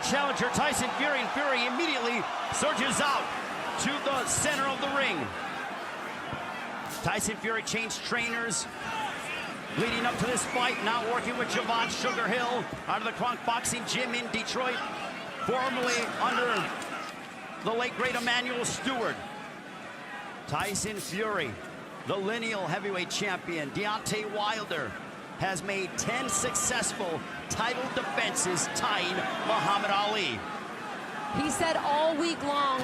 challenger, Tyson Fury, and Fury immediately surges out to the center of the ring. Tyson Fury changed trainers leading up to this fight, now working with Javon Sugar Hill out of the Kronk Boxing Gym in Detroit, formerly under the late great Emmanuel Stewart. Tyson Fury, the lineal heavyweight champion. Deontay Wilder has made 10 successful title defenses, tying Muhammad Ali. He said all week long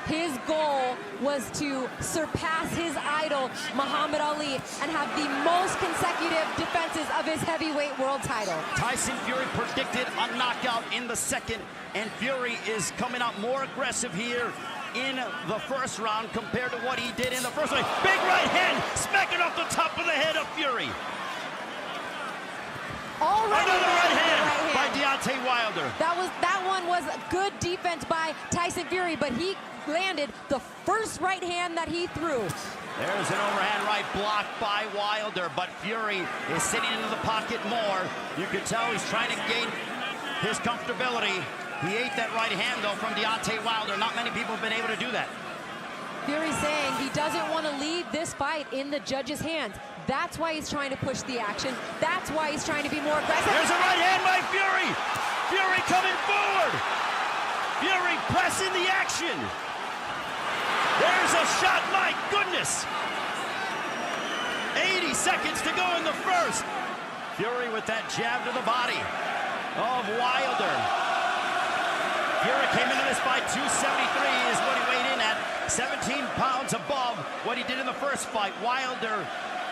his goal was to surpass his idol, Muhammad Ali, and have the most consecutive defenses of his heavyweight world title. Tyson Fury predicted a knockout in the second, and Fury is coming out more aggressive here in the first round compared to what he did in the first round. Big right hand, smacking off the top of the head of Fury. Another right hand by Deontay Wilder. That one was good defense by Tyson Fury, but he landed the first right hand that he threw. There's an overhand right blocked by Wilder, but Fury is sitting into the pocket more. You can tell he's trying to gain his comfortability. He ate that right hand, though, from Deontay Wilder. Not many people have been able to do that. Fury saying he doesn't want to leave this fight in the judge's hands. That's why he's trying to push the action. That's why he's trying to be more aggressive. There's a right hand by Fury. Fury coming forward. Fury pressing the action. There's a shot, my goodness. 80 seconds to go in the first. Fury with that jab to the body of Wilder. Fury came into this fight 273 is what he weighed in at. 17 pounds above what he did in the first fight. Wilder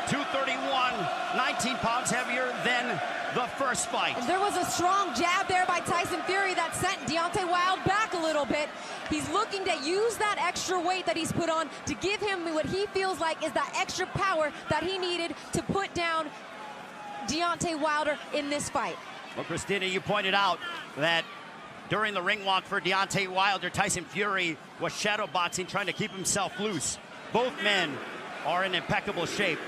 231, 19 pounds heavier than the first fight. And there was a strong jab there by Tyson Fury that sent Deontay Wilder back a little bit. He's looking to use that extra weight that he's put on to give him what he feels like is that extra power that he needed to put down Deontay Wilder in this fight. Well, Christina, you pointed out that during the ring walk for Deontay Wilder, Tyson Fury was shadow boxing, trying to keep himself loose. Both men are in impeccable shape.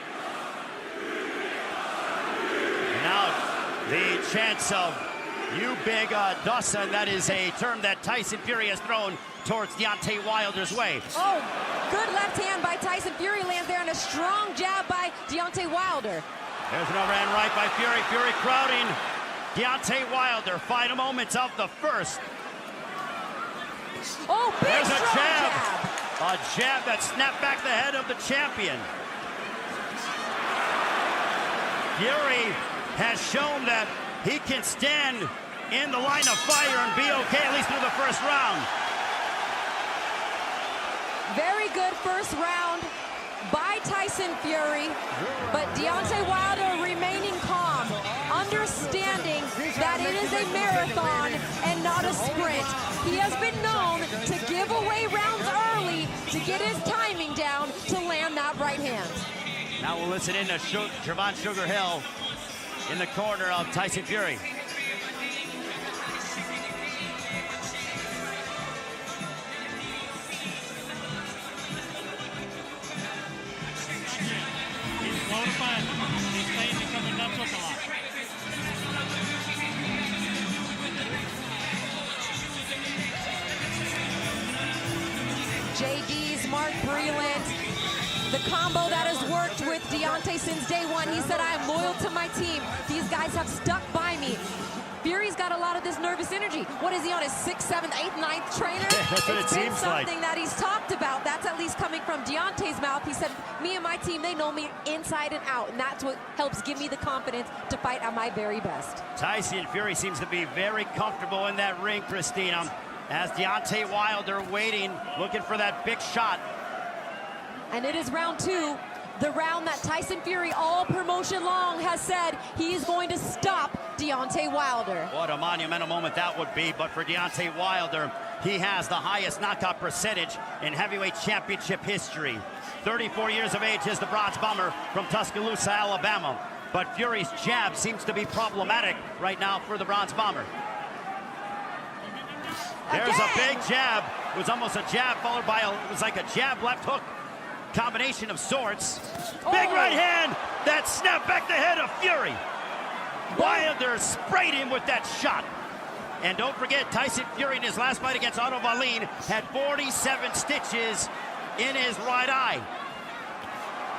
And now the chance of "you big Dawson," that is a term that Tyson Fury has thrown towards Deontay Wilder's way. Oh, good left hand by Tyson Fury lands there, and a strong jab by Deontay Wilder. There's an overhand right by Fury. Fury crowding Deontay Wilder. Final moments of the first. Oh, big There's a jab. jab. A jab that snapped back the head of the champion. Fury has shown that he can stand in the line of fire and be okay, at least through the first round. Very good first round by Tyson Fury, but Deontay Wilder remaining calm, understanding that it is a marathon and not a sprint. He has been known to give away rounds early to get his timing down to land that right hand. Now we'll listen in to Javon Sugar Hill in the corner of Tyson Fury. JD's Mark Breland, the combo that has worked with Deontay since day one. He said, I am loyal to my team. These guys have stuck by me. Fury's got a lot of this nervous energy. What is he on, his 6th, 7th, 8th, 9th trainer? That's what it seems like. Something that he's talked about. That's at least coming from Deontay's mouth. He said, me and my team, they know me inside and out, and that's what helps give me the confidence to fight at my very best. Tyson Fury seems to be very comfortable in that ring, Christina, as Deontay Wilder waiting, looking for that big shot. And it is round 2, the round that Tyson Fury all promotion long has said he is going to stop Deontay Wilder. What a monumental moment that would be, but for Deontay Wilder, he has the highest knockout percentage in heavyweight championship history. 34 years of age is the Bronze Bomber from Tuscaloosa, Alabama. But Fury's jab seems to be problematic right now for the Bronze Bomber. There's a big jab. It was almost a jab followed by it was like a jab left hook combination of sorts. Big right hand that snapped back the head of Fury. Wilder sprayed him with that shot. And don't forget, Tyson Fury in his last fight against Otto Wallin had 47 stitches in his right eye.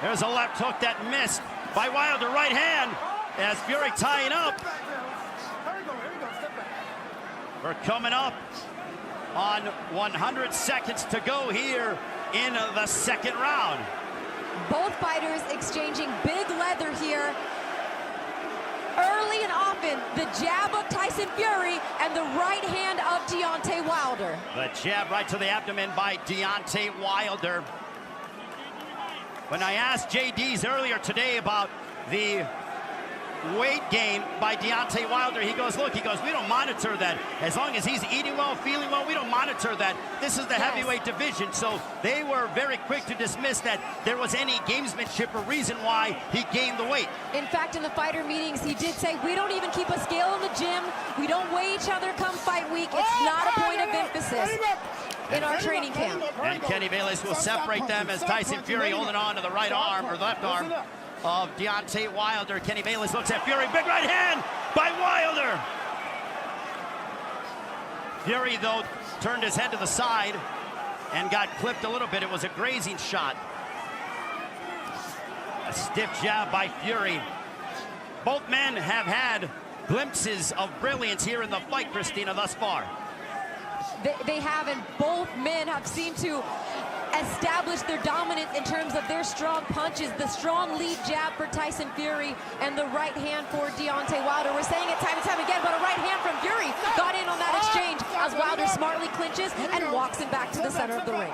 There's a left hook that missed by Wilder. Right hand as Fury tying up. We're coming up on 100 seconds to go here in the second round. Both fighters exchanging big leather here. Early and often, the jab of Tyson Fury and the right hand of Deontay Wilder. The jab right to the abdomen by Deontay Wilder. When I asked JD's earlier today about the weight gain by Deontay Wilder, he goes, look, he goes, we don't monitor that. As long as he's eating well, feeling well, we don't monitor that. This is the heavyweight division. So they were very quick to dismiss that there was any gamesmanship or reason why he gained the weight. In fact, in the fighter meetings, he did say, we don't even keep a scale in the gym. We don't weigh each other come fight week. It's not a point of emphasis in our training camp. And Kenny Bayless will separate them as Tyson Fury holding on to the right arm or left arm of Deontay Wilder. Kenny Bayless looks at Fury. Big right hand by Wilder. Fury, though, turned his head to the side and got clipped a little bit. It was a grazing shot. A stiff jab by Fury. Both men have had glimpses of brilliance here in the fight, Christina, thus far. They have, and both men have seemed to establish their dominance in terms of their strong punches, the strong lead jab for Tyson Fury and the right hand for Deontay Wilder. We're saying it time and time again, but a right hand from Fury got in on that exchange as Wilder smartly clinches and walks him back to the center of the ring.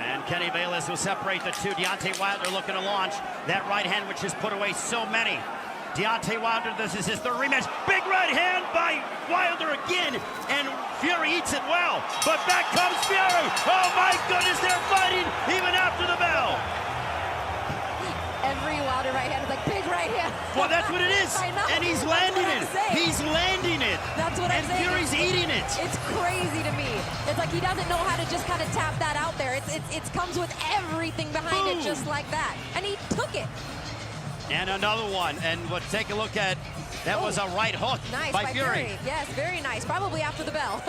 And Kenny Bayless will separate the two. Deontay Wilder looking to launch that right hand, which has put away so many. Deontay Wilder, this is his third rematch. Big right hand by Wilder again, and Fury eats it well. But back comes Fury. Oh my goodness, they're fighting even after the bell. Every Wilder right hand is like, big right hand. Well, that's what it is. I know. And he's landing it. He's landing it. That's what I'm saying. And Fury's eating it. It's crazy to me. It's like he doesn't know how to just kind of tap that out there. It comes with everything behind it just like that. And he took it. And another one, and we'll take a look at, that was a right hook nice by Fury. Yes, very nice, probably after the bell.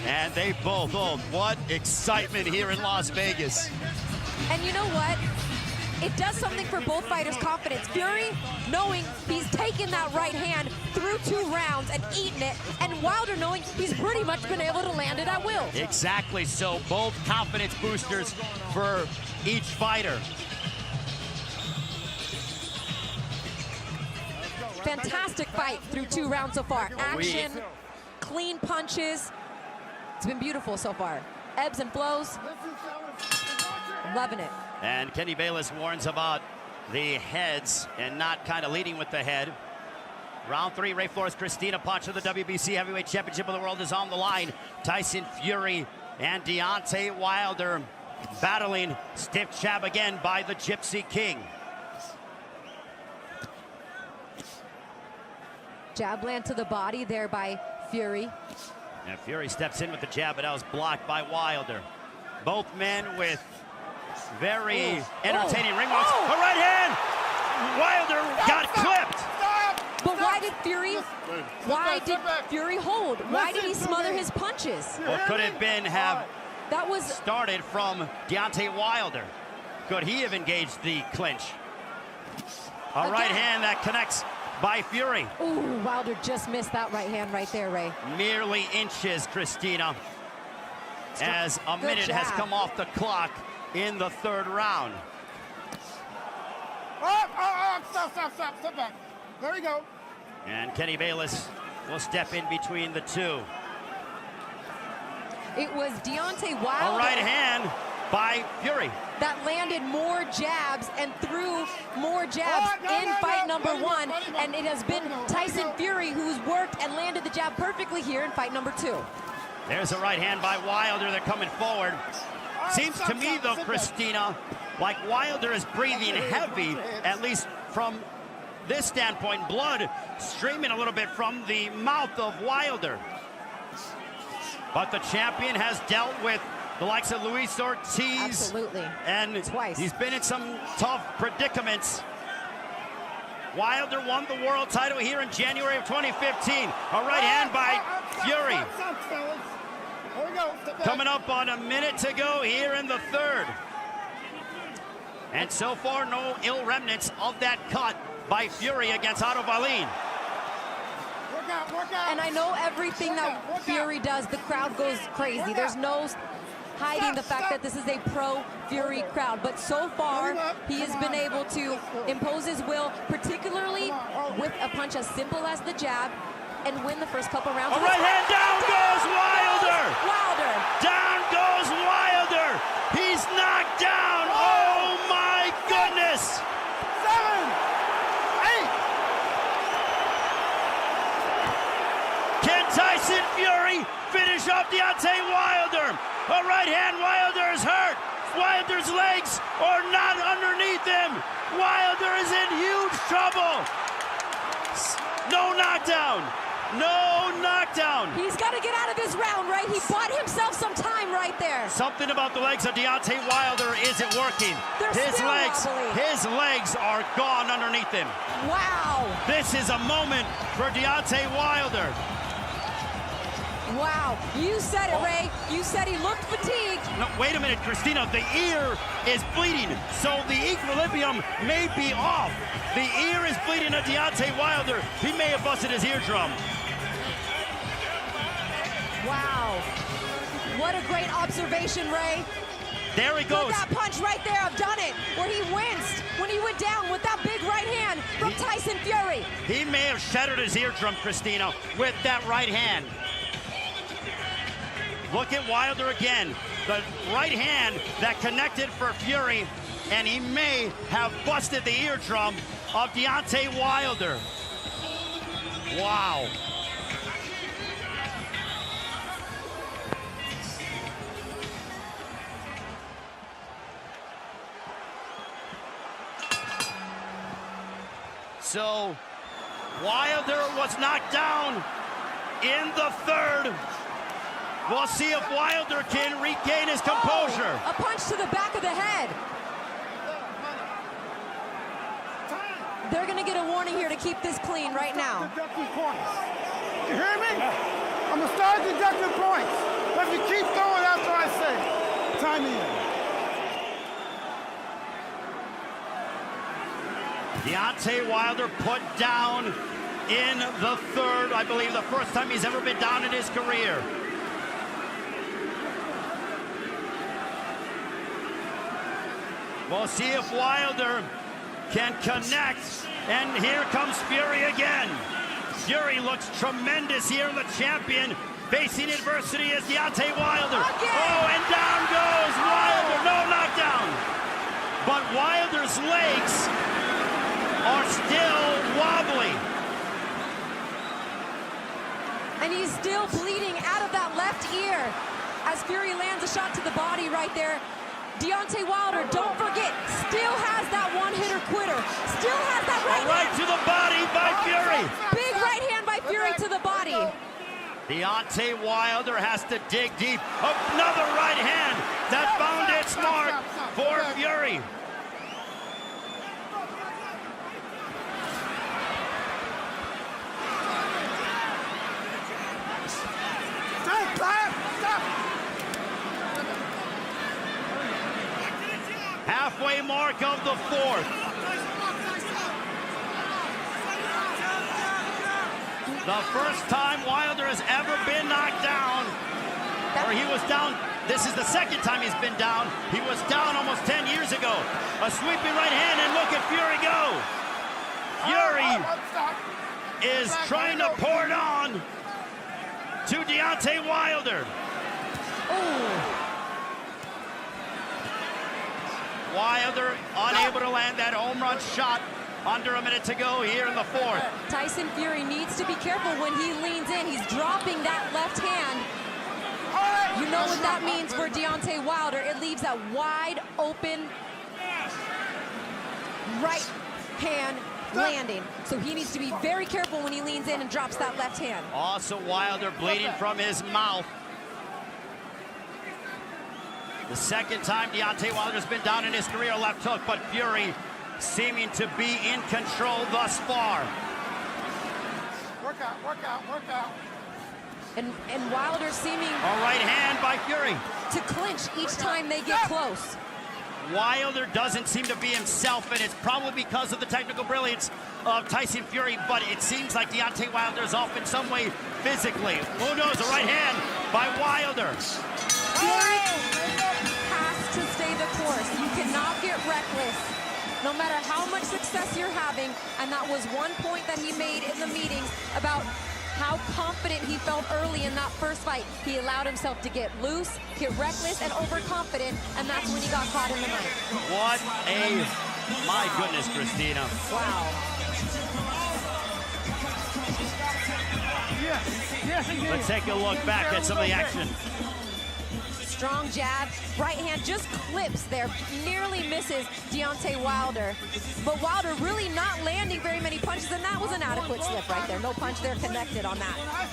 And they both, what excitement here in Las Vegas. And you know what? It does something for both fighters' confidence. Fury, knowing he's taken that right hand through 2 rounds and eaten it, and Wilder knowing he's pretty much been able to land it at will. Exactly, so both confidence boosters for each fighter. Fantastic fight through 2 rounds so far. Action, clean punches. It's been beautiful so far. Ebbs and flows. I'm loving it. And Kenny Bayless warns about the heads and not kind of leading with the head. Round 3, Ray Flores, Christina Pancha, the WBC Heavyweight Championship of the World is on the line. Tyson Fury and Deontay Wilder battling. Stiff jab again by the Gypsy King. Jab land to the body there by Fury. And Fury steps in with the jab, but that was blocked by Wilder. Both men with very entertaining ring walks. A right hand! Wilder got clipped! But why did Fury hold? Why did he smother his punches? Or could it have been that was started from Deontay Wilder? Could he have engaged the clinch? A right hand that connects by Fury. Ooh, Wilder just missed that right hand right there, Ray. Merely inches, Christina, as a minute has come off the clock in the 3rd round. Step back. There you go. And Kenny Bayless will step in between the two. It was Deontay Wilder. A right hand by Fury. That landed more jabs and threw more jabs in fight number 1. And it has been Tyson Fury who's worked and landed the jab perfectly here in fight number 2. There's a right hand by Wilder. They're coming forward. Seems to me, though, Christina, like Wilder is breathing heavy, at least from this standpoint. Blood streaming a little bit from the mouth of Wilder. But the champion has dealt with the likes of Luis Ortiz. Absolutely. And twice. He's been in some tough predicaments. Wilder won the world title here in January of 2015. A right hand by Fury. There we go. Coming up on a minute to go here in the third. And so far, no ill remnants of that cut by Fury against Otto Wallin. Work out. And I know everything that Fury does, the crowd goes crazy. There's no hiding the fact that this is a pro-Fury crowd. But so far, he has been able to impose his will, particularly with a punch as simple as the jab, and win the first couple rounds. A right hand, down goes Wilder! Wilder! Down goes Wilder! He's knocked down! Oh my goodness! 7, 8. Can Tyson Fury finish off Deontay Wilder? A right hand, Wilder is hurt. Wilder's legs are not underneath him. Wilder is in huge trouble. No knockdown. No knockdown. He's got to get out of this round, right? He bought himself some time right there. Something about the legs of Deontay Wilder isn't working. They're still wobbly. His legs are gone underneath him. Wow. This is a moment for Deontay Wilder. Wow, you said it, Ray. You said he looked fatigued. No, wait a minute, Christina. The ear is bleeding, so the equilibrium may be off. The ear is bleeding at Deontay Wilder. He may have busted his eardrum. Wow. What a great observation, Ray. There he goes. Look at that punch right there. I've done it. Where he winced when he went down with that big right hand from Tyson Fury. He may have shattered his eardrum, Christina, with that right hand. Look at Wilder again. The right hand that connected for Fury, and he may have busted the eardrum of Deontay Wilder. Wow. So Wilder was knocked down in the third. We'll see if Wilder can regain his composure. Oh, a punch to the back of the head. They're going to get a warning here to keep this clean right now. Deducting points. You hear me? I'm going to start deducting points. Let me keep going after I say time in. Deontay Wilder put down in the third, I believe the first time he's ever been down in his career. We'll see if Wilder can connect, and here comes Fury again. Fury looks tremendous here, the champion, facing adversity as Deontay Wilder. Again. Oh, and down goes Wilder, no knockdown. But Wilder's legs are still wobbly. And he's still bleeding out of that left ear as Fury lands a shot to the body right there. Deontay Wilder, don't forget, still has that one-hitter quitter. Still has that right to the body by Fury. Big right hand by Fury to the body. Deontay Wilder has to dig deep. Another right hand that found its mark for Fury. Halfway mark of the fourth. The first time Wilder has ever been knocked down, or he was down, this is the second time he's been down. He was down almost 10 years ago. A sweeping right hand, and look at Fury go. Fury is trying to pour it on to Deontay Wilder. Ooh. Wilder unable to land that home run shot. Under a minute to go here in the fourth. Tyson Fury needs to be careful when he leans in. He's dropping that left hand. You know what that means for Deontay Wilder. It leaves that wide open right hand landing. So he needs to be very careful when he leans in and drops that left hand. Also Wilder bleeding from his mouth. The second time Deontay Wilder's been down in his career, left hook, but Fury seeming to be in control thus far. Work out, work out, work out. And Wilder seeming A right hand by Fury. to clinch each time they get close. Wilder doesn't seem to be himself, and it's probably because of the technical brilliance of Tyson Fury, but it seems like Deontay Wilder is off in some way physically. Who knows? A right hand by Wilder. Fury has to stay the course. You cannot get reckless, no matter how much success you're having. And that was one point that he made in the meetings about how confident he felt early in that first fight. He allowed himself to get loose, get reckless, and overconfident, and that's when he got caught in the knife. What a, my goodness, Christina. Wow. Let's take a look back at some of the action. Strong jab, right hand just clips there, nearly misses Deontay Wilder. But Wilder really not landing very many punches, and that was an adequate slip right there. No punch there connected on that.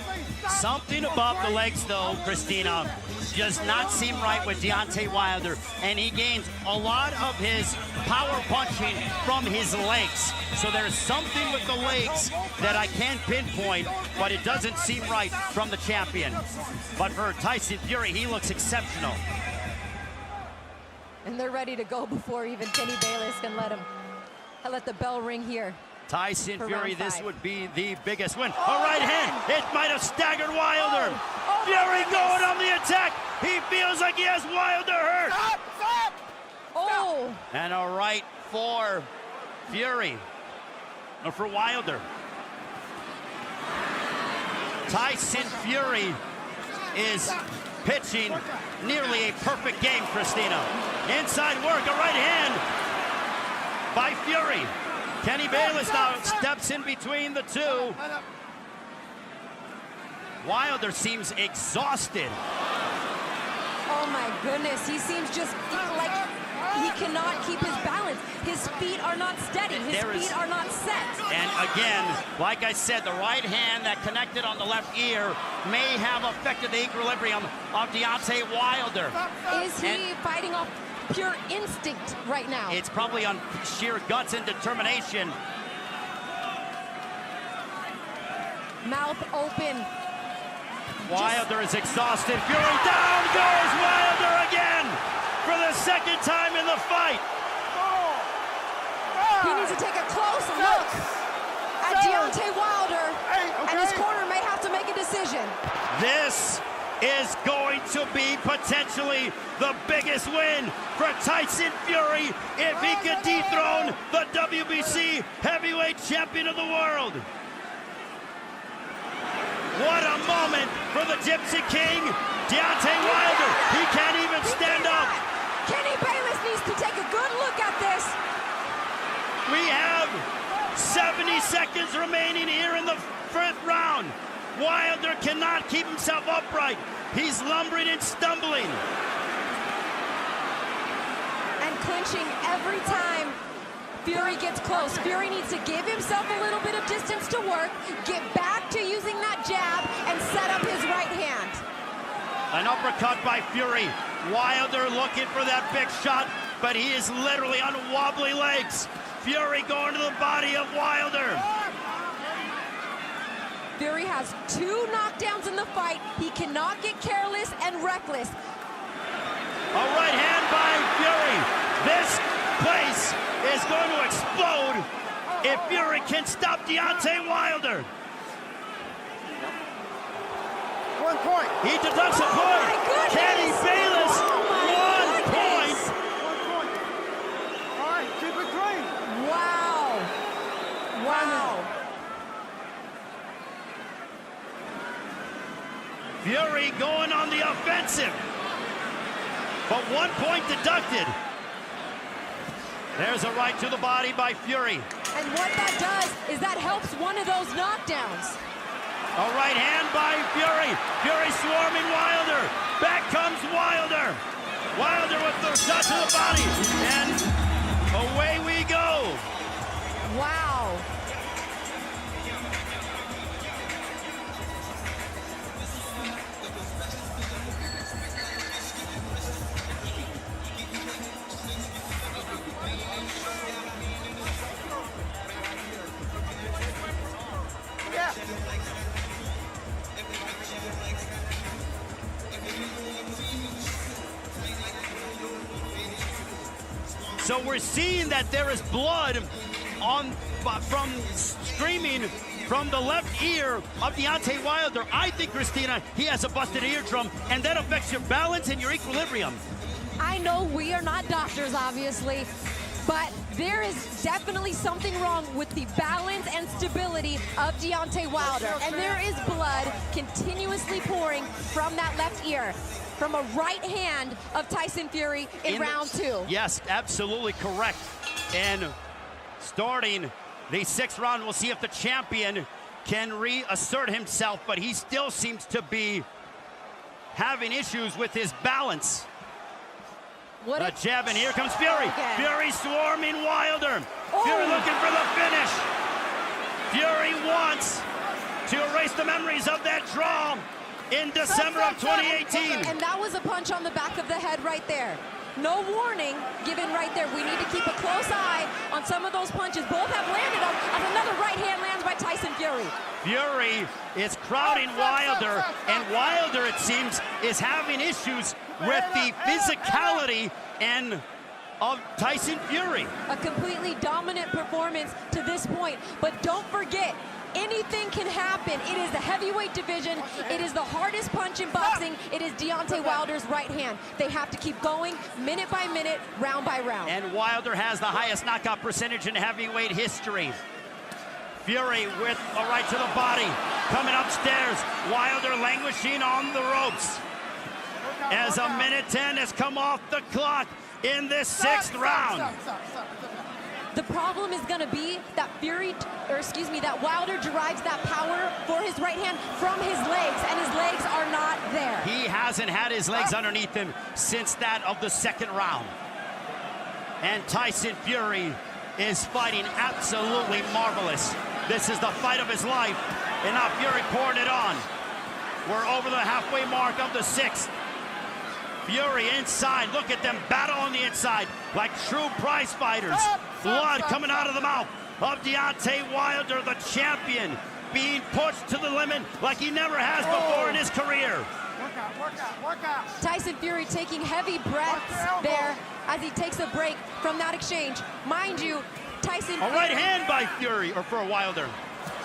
Something about the legs, though, Christina, does not seem right with Deontay Wilder, and he gains a lot of his power punching from his legs. So there's something with the legs that I can't pinpoint, but it doesn't seem right from the champion. But for Tyson Fury, he looks exceptional. And they're ready to go before even Kenny Bayless can let the bell ring here. Tyson For Fury, round this five. would be the biggest win. A right hand, it might have staggered Wilder. Oh, Fury my going goodness. on the attack. He feels like he has Wilder hurt. Stop, stop. Oh, And a right for Fury, or for Wilder. Tyson Fury is pitching nearly a perfect game, Christina. Inside work, a right hand by Fury. Kenny Bayless now steps in between the two. Wilder seems exhausted. oh my goodness. He seems just like he cannot keep his balance. His feet are not steady. His feet are not set. And again, like I said, the right hand that connected on the left ear may have affected the equilibrium of Deontay Wilder. Is he fighting off pure instinct right now? It's probably on sheer guts and determination. Mouth open. Wilder is exhausted. Fury down goes Wilder again for the second time in the fight. He needs to take a close look at Deontay Wilder, and his corner may have to make a decision. This is going to be potentially the biggest win for Tyson Fury if he can dethrone the WBC heavyweight champion of the world. What a moment for the Gypsy King, Deontay Wilder. He can't even stand up. Kenny Bayless needs to take a good look at this. We have 70 seconds remaining here in the fifth round. Wilder cannot keep himself upright. He's lumbering and stumbling. And clinching every time Fury gets close. Fury needs to give himself a little bit of distance to work, get back to using that jab, and set up his right hand. An uppercut by Fury. Wilder looking for that big shot, but he is literally on wobbly legs. Fury going to the body of Wilder. Fury has 2 knockdowns in the fight. He cannot get careless and reckless. A right hand by Fury. This place is going to explode if Fury can stop Deontay Wilder. 1 point. He deducts a point. my goodness. Kenny Bayless, Oh, my 1 point. 1 point. All right, keep it clean. Wow. Wow. Fury going on the offensive. But 1 point deducted. There's a right to the body by Fury. And what that does is that helps one of those knockdowns. A right hand by Fury. Fury swarming Wilder. Back comes Wilder. Wilder with the shot to the body. And away we go. Wow. So we're seeing that there is blood from streaming from the left ear of Deontay Wilder. I think, Christina, he has a busted eardrum, and that affects your balance and your equilibrium. I know we are not doctors, obviously, but there is definitely something wrong with the balance and stability of Deontay Wilder. And there is blood continuously pouring from that left ear, from a right hand of Tyson Fury in round 2. Yes, absolutely correct. And starting the 6th round, we'll see if the champion can reassert himself, but he still seems to be having issues with his balance. What a jab, and here comes Fury. Again. Fury swarming Wilder. Oh. Fury looking for the finish. Fury wants to erase the memories of that draw in December of 2018. And that was a punch on the back of the head right there. No warning given right there. We need to keep a close eye on some of those punches. Both have landed on, as another right hand lands by Tyson Fury. Fury is crowding Wilder, and Wilder, it seems, is having issues with the physicality of Tyson Fury. A completely dominant performance to this point, but don't forget, anything can happen. It is the heavyweight division. It is the hardest punch in boxing. It is Deontay Wilder's right hand. They have to keep going minute by minute, round by round. And Wilder has the highest knockout percentage in heavyweight history. Fury with a right to the body. Coming upstairs, Wilder languishing on the ropes. As a minute 10 has come off the clock in this 6th round. The problem is going to be that that Wilder derives that power for his right hand from his legs, and his legs are not there. He hasn't had his legs underneath him since that of the 2nd round. And Tyson Fury is fighting absolutely marvelous. This is the fight of his life, and now Fury pouring it on. We're over the halfway mark of the 6th. Fury inside, look at them battle on the inside like true prize fighters. Blood coming out of the mouth of Deontay Wilder, the champion, being pushed to the limit like he never has before in his career. Work out. Tyson Fury taking heavy breaths there as he takes a break from that exchange. Mind you, Tyson... A right hand by Fury, or for Wilder.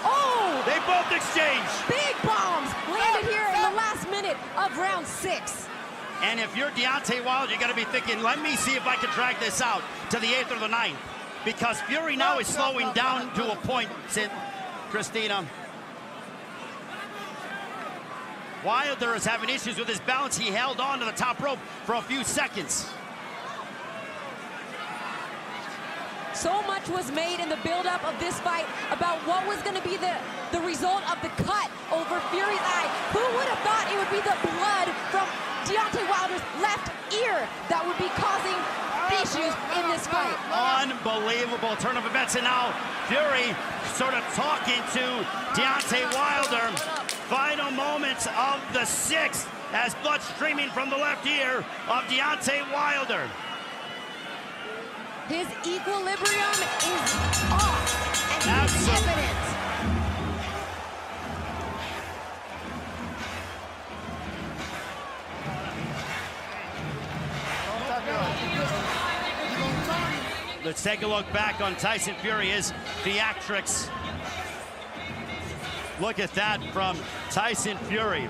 Oh! They both exchange. Big bombs landed here in the last minute of round 6. And if you're Deontay Wilder, you got to be thinking, let me see if I can drag this out to the 8th or the 9th. Because Fury now is slowing down to a point, Christina. Wilder is having issues with his balance. He held on to the top rope for a few seconds. So much was made in the build-up of this fight about what was going to be the result of the cut over Fury's eye. Who would have thought it would be the blood from Deontay Wilder's left ear that would be causing issues in this fight? Unbelievable turn of events, and now Fury sort of talking to Deontay Wilder. Final moments of the 6th as blood streaming from the left ear of Deontay Wilder. His equilibrium is off, and he's evident. Let's take a look back on Tyson Fury, his theatrics. Look at that from Tyson Fury.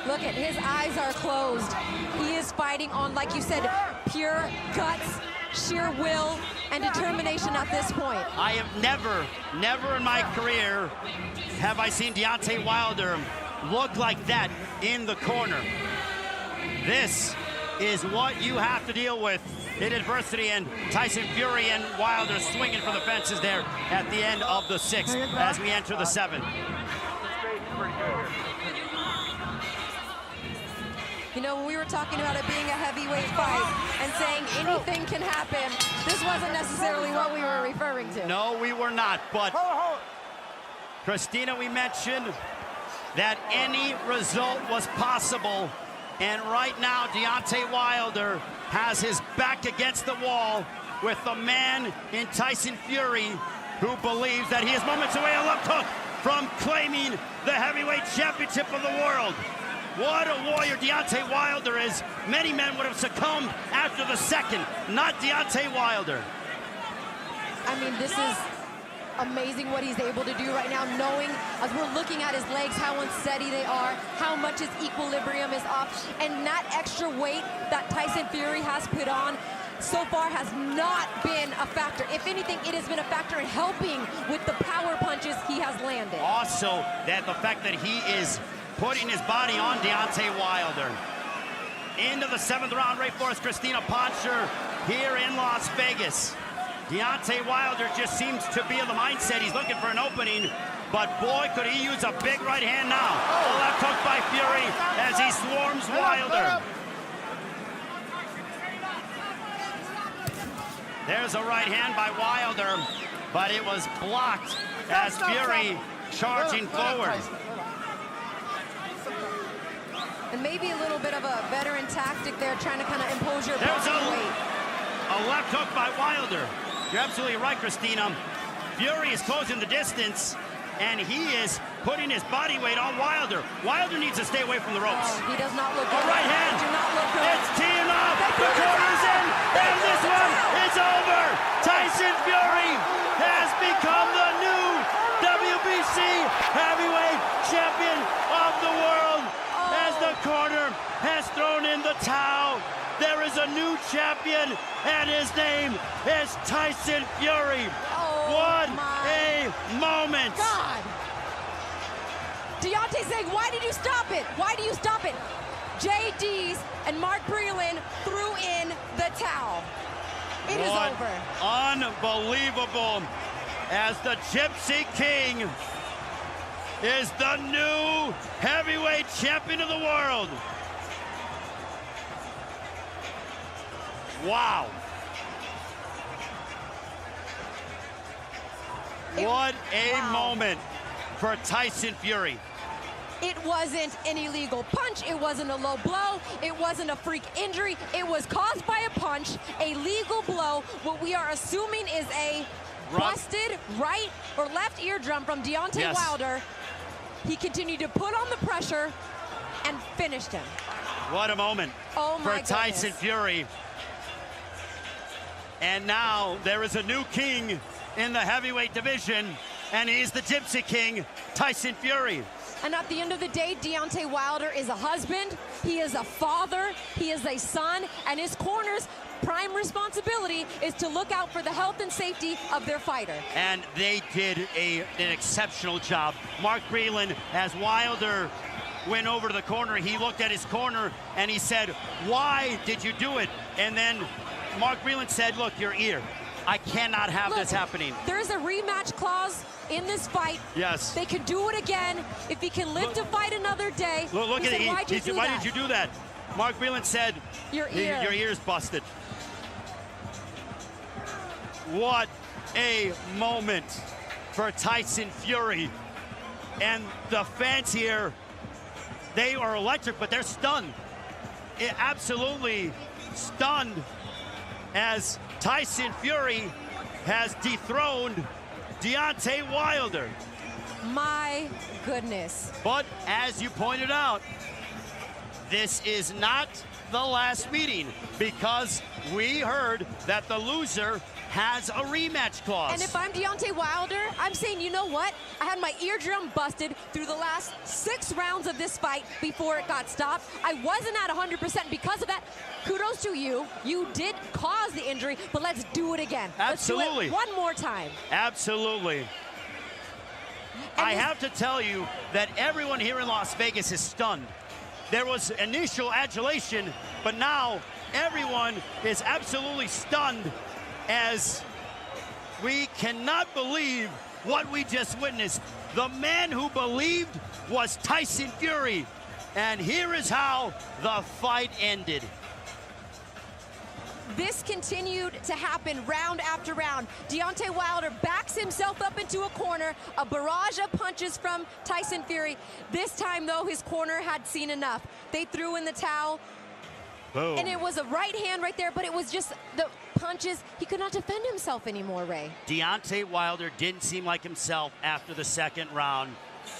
Look at his eyes are closed. He is fighting on, like you said, pure guts, sheer will, and determination at this point. I have never in my career have I seen Deontay Wilder look like that in the corner. This is what you have to deal with in adversity, and Tyson Fury and Wilder swinging for the fences there at the end of the 6th as we enter the 7th. You know, when we were talking about it being a heavyweight fight and saying anything can happen, this wasn't necessarily what we were referring to. No, we were not, but Christina, we mentioned that any result was possible, and right now Deontay Wilder has his back against the wall with the man in Tyson Fury who believes that he is moments away. A left hook from claiming the heavyweight championship of the world. What a warrior Deontay Wilder is. Many men would have succumbed after the second, not Deontay Wilder. I mean, this is amazing what he's able to do right now, knowing as we're looking at his legs, how unsteady they are, how much his equilibrium is off, and that extra weight that Tyson Fury has put on so far has not been a factor. If anything, it has been a factor in helping with the power punches he has landed. Also, that the fact that he is putting his body on Deontay Wilder. Into the 7th round, Ray Forrest, Christina Poncher here in Las Vegas. Deontay Wilder just seems to be in the mindset he's looking for an opening, but boy, could he use a big right hand now. A left hook by Fury as he swarms Wilder. There's a right hand by Wilder, but it was blocked as Fury charging forward. And maybe a little bit of a veteran tactic there, trying to kind of impose your There's body weight. a left hook by Wilder. You're absolutely right, Christina. Fury is closing the distance, and he is putting his body weight on Wilder. Wilder needs to stay away from the ropes. Oh, he does not look good. A right hand. Do not look good. It's teeing up. The corner's in, and this one is over. Tyson Fury has become the new WBC heavyweight champion of the world. As the corner has thrown in the towel, there is a new champion, and his name is Tyson Fury. Oh, what a moment. God. Deontay saying, why did you stop it? Why do you stop it? JD's and Mark Breland threw in the towel. It is over. Unbelievable. As the Gypsy King is the new heavyweight champion of the world. Wow. What a moment for Tyson Fury. It wasn't an illegal punch. It wasn't a low blow. It wasn't a freak injury. It was caused by a punch, a legal blow. What we are assuming is a busted right or left eardrum from Deontay Wilder. He continued to put on the pressure and finished him. What a moment for Tyson Fury. And now there is a new king in the heavyweight division, and he's the Gypsy King, Tyson Fury. And at the end of the day, Deontay Wilder is a husband, he is a father, he is a son, and his corner's prime responsibility is to look out for the health and safety of their fighter. And they did an exceptional job. Mark Breland, as Wilder went over to the corner, he looked at his corner and he said, why did you do it? And then Mark Breland said, look, your ear. I cannot have this happening. There's a rematch clause in this fight. Yes. They can do it again if he can live to fight another day. Look at it. Why did you do that? Mark Breland said, your ear's busted. What a moment for Tyson Fury. And the fans here, they are electric, but they're stunned. Absolutely stunned as Tyson Fury has dethroned Deontay Wilder. My goodness. But as you pointed out, this is not the last meeting, because we heard that the loser has a rematch clause. And if I'm Deontay Wilder, I'm saying, you know what? I had my eardrum busted through the last 6 rounds of this fight before it got stopped. I wasn't at 100% because of that. Kudos to you. You did cause the injury, but let's do it again. Absolutely. Let's do it one more time. Absolutely. I have to tell you that everyone here in Las Vegas is stunned. There was initial adulation, but now everyone is absolutely stunned, as we cannot believe what we just witnessed. The man who believed was Tyson Fury, and here is how the fight ended. This continued to happen round after round. Deontay Wilder backs himself up into a corner, a barrage of punches from Tyson Fury. This time, though, his corner had seen enough. They threw in the towel. Boom. And it was a right hand right there, but it was just the punches. He could not defend himself anymore, Ray. Deontay Wilder didn't seem like himself after the second round.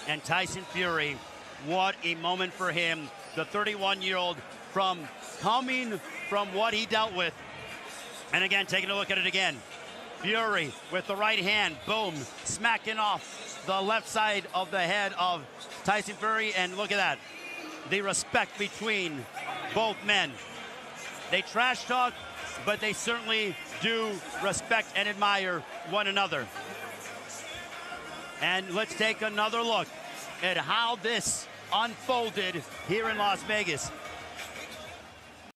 And Tyson Fury, what a moment for him. The 31-year-old coming from what he dealt with. And again, taking a look at it again. Fury with the right hand, boom, smacking off the left side of the head of Tyson Fury. And look at that, the respect between both men. They trash talk, but they certainly do respect and admire one another. And let's take another look at how this unfolded here in Las Vegas.